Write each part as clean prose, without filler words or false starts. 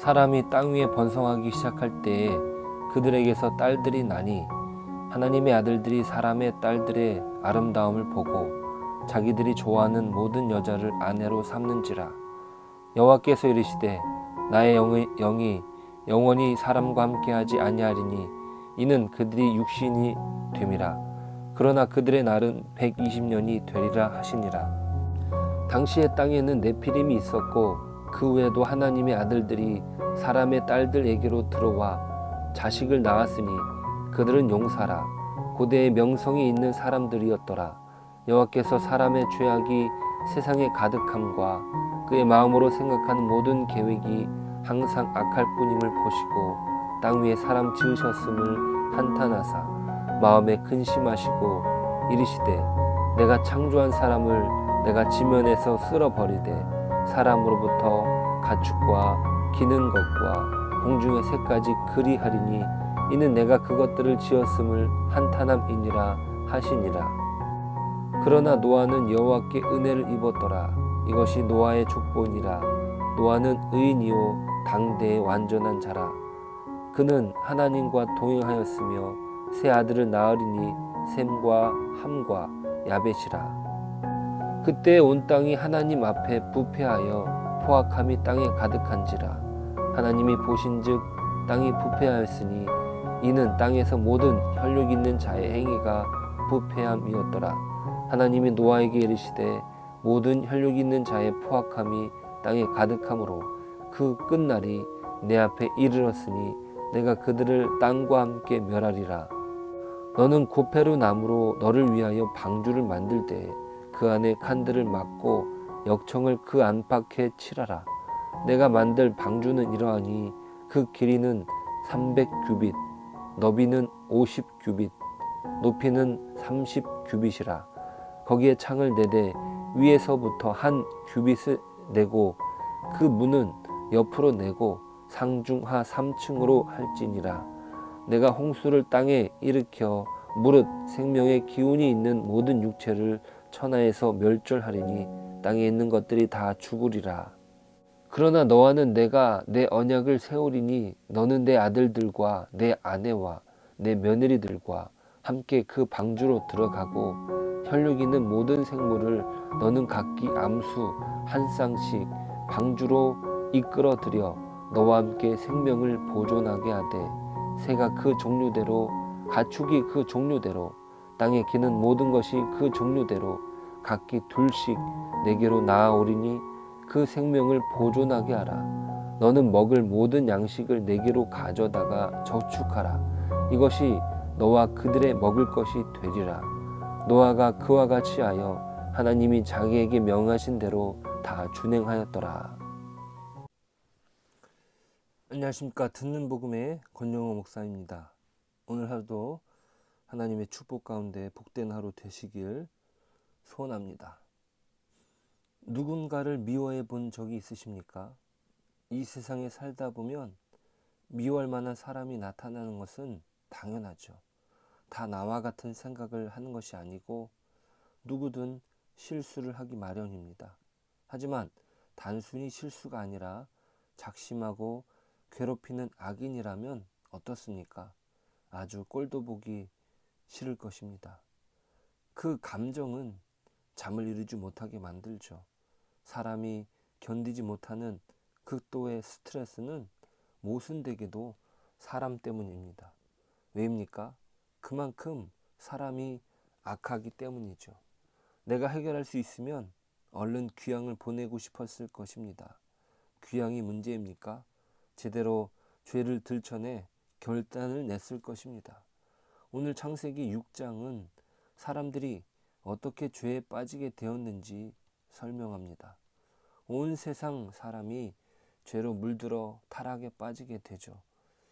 사람이 땅 위에 번성하기 시작할 때에 그들에게서 딸들이 나니 하나님의 아들들이 사람의 딸들의 아름다움을 보고 자기들이 좋아하는 모든 여자를 아내로 삼는지라. 여호와께서 이르시되 나의 영이 영원히 사람과 함께하지 아니하리니 이는 그들이 육신이 됨이라. 그러나 그들의 날은 120년이 되리라 하시니라. 당시의 땅에는 네피림이 있었고 그 외에도 하나님의 아들들이 사람의 딸들에게로 들어와 자식을 낳았으니 그들은 용사라 고대의 명성이 있는 사람들이었더라. 여호와께서 사람의 죄악이 세상에 가득함과 그의 마음으로 생각하는 모든 계획이 항상 악할 뿐임을 보시고 땅 위에 사람 지으셨음을 한탄하사 마음에 근심하시고 이르시되 내가 창조한 사람을 내가 지면에서 쓸어버리되 사람으로부터 가축과 기는 것과 공중의 새까지 그리하리니 이는 내가 그것들을 지었음을 한탄함이니라 하시니라. 그러나 노아는 여호와께 은혜를 입었더라. 이것이 노아의 족보니라. 노아는 의인이요 당대의 완전한 자라. 그는 하나님과 동행하였으며 세 아들을 낳으리니 셈과 함과 야벳이라. 그때 온 땅이 하나님 앞에 부패하여 포악함이 땅에 가득한지라. 하나님이 보신즉 땅이 부패하였으니 이는 땅에서 모든 혈육 있는 자의 행위가 부패함이었더라. 하나님이 노아에게 이르시되 모든 혈육 있는 자의 포악함이 땅에 가득함으로 그 끝날이 내 앞에 이르렀으니 내가 그들을 땅과 함께 멸하리라. 너는 고페루 나무로 너를 위하여 방주를 만들 때에 그 안에 칸들을 막고 역청을 그 안팎에 칠하라. 내가 만들 방주는 이러하니 그 길이는 300규빗, 너비는 50규빗, 높이는 30규빗이라. 거기에 창을 내되 위에서부터 한 규빗을 내고 그 문은 옆으로 내고 상중하 3층으로 할지니라. 내가 홍수를 땅에 일으켜 무릇 생명의 기운이 있는 모든 육체를 천하에서 멸절하리니 땅에 있는 것들이 다 죽으리라. 그러나 너와는 내가 내 언약을 세우리니 너는 내 아들들과 내 아내와 내 며느리들과 함께 그 방주로 들어가고 혈육 있는 모든 생물을 너는 각기 암수 한 쌍씩 방주로 이끌어들여 너와 함께 생명을 보존하게 하되 새가 그 종류대로 가축이 그 종류대로 땅에 기는 모든 것이 그 종류대로 각기 둘씩 내게로 나아오리니 그 생명을 보존하게 하라. 너는 먹을 모든 양식을 내게로 가져다가 저축하라. 이것이 너와 그들의 먹을 것이 되리라. 노아가 그와 같이 하여 하나님이 자기에게 명하신 대로 다 준행하였더라. 안녕하십니까. 듣는 복음의 권영호 목사입니다. 오늘 하루도 하나님의 축복 가운데 복된 하루 되시길 소원합니다. 누군가를 미워해 본 적이 있으십니까? 이 세상에 살다 보면 미워할 만한 사람이 나타나는 것은 당연하죠. 다 나와 같은 생각을 하는 것이 아니고 누구든 실수를 하기 마련입니다. 하지만 단순히 실수가 아니라 작심하고 괴롭히는 악인이라면 어떻습니까? 아주 꼴도 보기 싫을 것입니다. 그 감정은 잠을 이루지 못하게 만들죠. 사람이 견디지 못하는 극도의 스트레스는 모순되게도 사람 때문입니다. 왜입니까? 그만큼 사람이 악하기 때문이죠. 내가 해결할 수 있으면 얼른 귀향을 보내고 싶었을 것입니다. 귀향이 문제입니까? 제대로 죄를 들춰내 결단을 냈을 것입니다. 오늘 창세기 6장은 사람들이 어떻게 죄에 빠지게 되었는지 설명합니다. 온 세상 사람이 죄로 물들어 타락에 빠지게 되죠.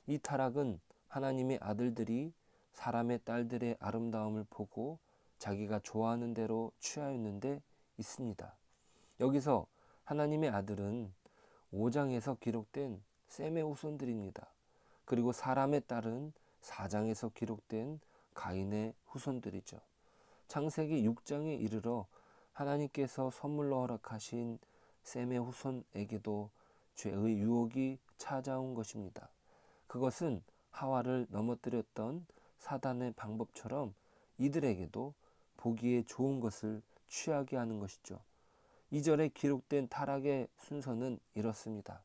이 타락은 하나님의 아들들이 사람의 딸들의 아름다움을 보고 자기가 좋아하는 대로 취하였는데 있습니다. 여기서 하나님의 아들은 5장에서 기록된 셈의 후손들입니다. 그리고 사람의 딸은 4장에서 기록된 가인의 후손들이죠. 창세기 6장에 이르러 하나님께서 선물로 허락하신 셈의 후손에게도 죄의 유혹이 찾아온 것입니다. 그것은 하와를 넘어뜨렸던 사단의 방법처럼 이들에게도 보기에 좋은 것을 취하게 하는 것이죠. 2절에 기록된 타락의 순서는 이렇습니다.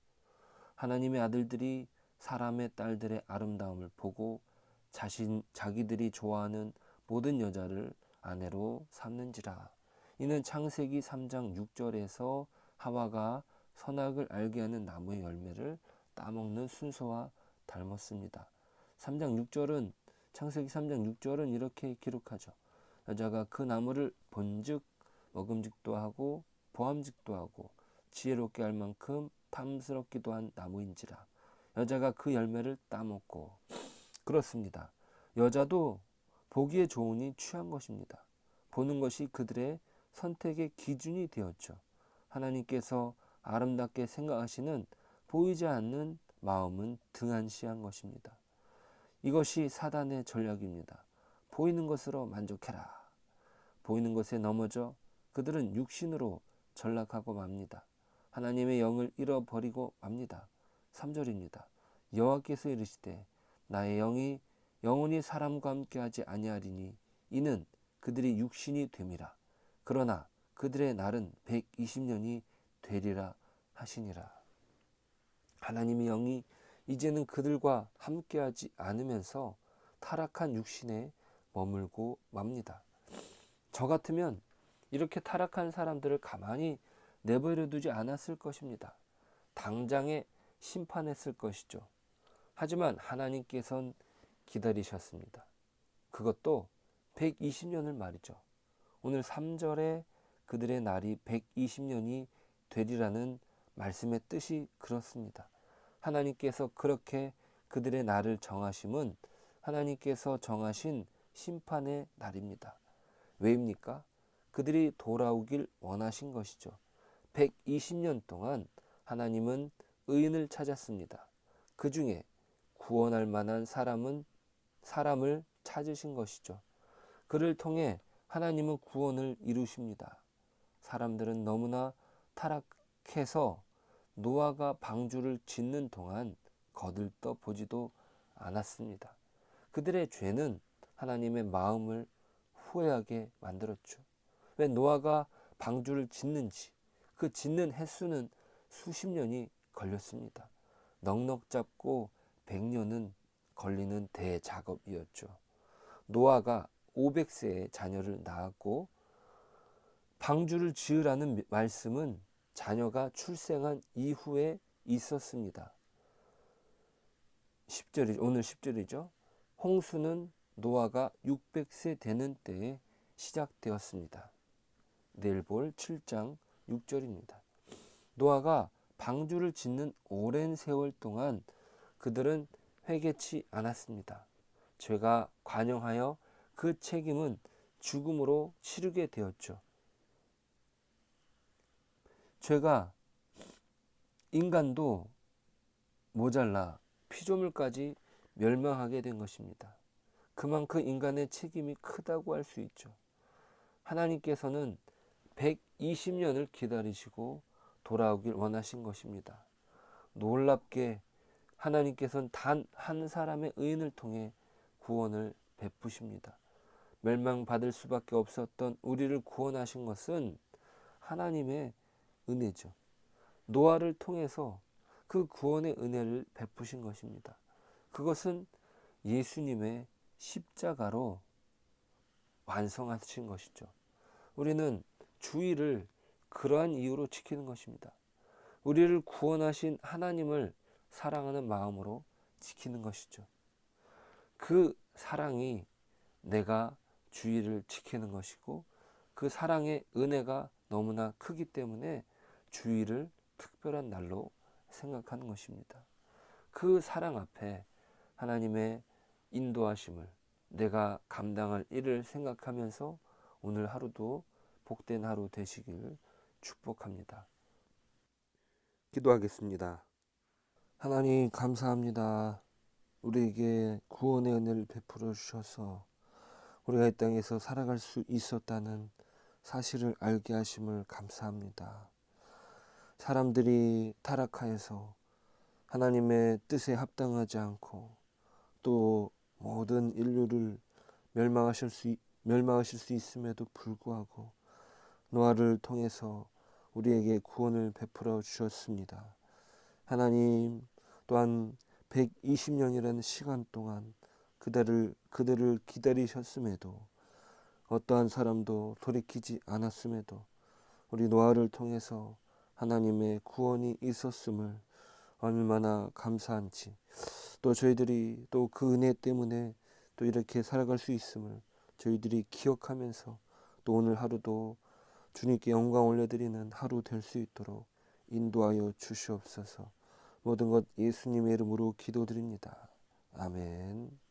하나님의 아들들이 사람의 딸들의 아름다움을 보고 자기들이 좋아하는 모든 여자를 아내로 삼는지라. 이는 창세기 3장 6절에서 하와가 선악을 알게 하는 나무의 열매를 따먹는 순서와 닮았습니다. 창세기 3장 6절은 이렇게 기록하죠. 여자가 그 나무를 본즉 먹음직도 하고 보암직도 하고 지혜롭게 할 만큼 탐스럽기도 한 나무인지라. 여자가 그 열매를 따먹고. 그렇습니다. 여자도 보기에 좋으니 취한 것입니다. 보는 것이 그들의 선택의 기준이 되었죠. 하나님께서 아름답게 생각하시는 보이지 않는 마음은 등한시한 것입니다. 이것이 사단의 전략입니다. 보이는 것으로 만족해라. 보이는 것에 넘어져 그들은 육신으로 전락하고 맙니다. 하나님의 영을 잃어버리고 맙니다. 3절입니다. 여호와께서 이르시되 나의 영이 영원히 사람과 함께하지 아니하리니 이는 그들이 육신이 됨이라. 그러나 그들의 날은 120년이 되리라 하시니라. 하나님의 영이 이제는 그들과 함께하지 않으면서 타락한 육신에 머물고 맙니다. 저 같으면 이렇게 타락한 사람들을 가만히 내버려 두지 않았을 것입니다. 당장에 심판했을 것이죠. 하지만 하나님께서는 기다리셨습니다. 그것도 120년을 말이죠. 오늘 3절에 그들의 날이 120년이 되리라는 말씀의 뜻이 그렇습니다. 하나님께서 그렇게 그들의 날을 정하심은 하나님께서 정하신 심판의 날입니다. 왜입니까? 그들이 돌아오길 원하신 것이죠. 120년 동안 하나님은 의인을 찾았습니다. 그 중에 구원할 만한 사람을 찾으신 것이죠. 그를 통해 하나님은 구원을 이루십니다. 사람들은 너무나 타락해서 노아가 방주를 짓는 동안 거들떠 보지도 않았습니다. 그들의 죄는 하나님의 마음을 후회하게 만들었죠. 왜 노아가 방주를 짓는지 그 짓는 횟수는 수십 년이 걸렸습니다. 넉넉 잡고 100년은 걸리는 대작업이었죠. 노아가 500세에 자녀를 낳았고 방주를 지으라는 말씀은 자녀가 출생한 이후에 있었습니다. 오늘 10절이죠. 홍수는 노아가 600세 되는 때에 시작되었습니다. 내일 볼 7장 6절입니다. 노아가 방주를 짓는 오랜 세월 동안 그들은 회개치 않았습니다. 죄가 관영하여 그 책임은 죽음으로 치르게 되었죠. 죄가 인간도 모자라 피조물까지 멸망하게 된 것입니다. 그만큼 인간의 책임이 크다고 할 수 있죠. 하나님께서는 120년을 기다리시고 돌아오길 원하신 것입니다. 놀랍게 하나님께서는 단 한 사람의 의인을 통해 구원을 베푸십니다. 멸망받을 수밖에 없었던 우리를 구원하신 것은 하나님의 은혜죠. 노아를 통해서 그 구원의 은혜를 베푸신 것입니다. 그것은 예수님의 십자가로 완성하신 것이죠. 우리는 주의를 그러한 이유로 지키는 것입니다. 우리를 구원하신 하나님을 사랑하는 마음으로 지키는 것이죠. 그 사랑이 내가 주의를 지키는 것이고 그 사랑의 은혜가 너무나 크기 때문에 주의를 특별한 날로 생각하는 것입니다. 그 사랑 앞에 하나님의 인도하심을 내가 감당할 일을 생각하면서 오늘 하루도 복된 하루 되시길 축복합니다. 기도하겠습니다. 하나님 감사합니다. 우리에게 구원의 은혜를 베풀어 주셔서 우리가 이 땅에서 살아갈 수 있었다는 사실을 알게 하심을 감사합니다. 사람들이 타락하여서 하나님의 뜻에 합당하지 않고 또 모든 인류를 멸망하실 수 있음에도 불구하고 노아를 통해서 우리에게 구원을 베풀어 주셨습니다. 하나님 또한 120년이라는 시간 동안 그들을 기다리셨음에도 어떠한 사람도 돌이키지 않았음에도 우리 노아를 통해서 하나님의 구원이 있었음을 얼마나 감사한지, 또 저희들이 또 그 은혜 때문에 또 이렇게 살아갈 수 있음을 저희들이 기억하면서 또 오늘 하루도 주님께 영광 올려드리는 하루 될 수 있도록 인도하여 주시옵소서. 모든 것 예수님의 이름으로 기도드립니다. 아멘.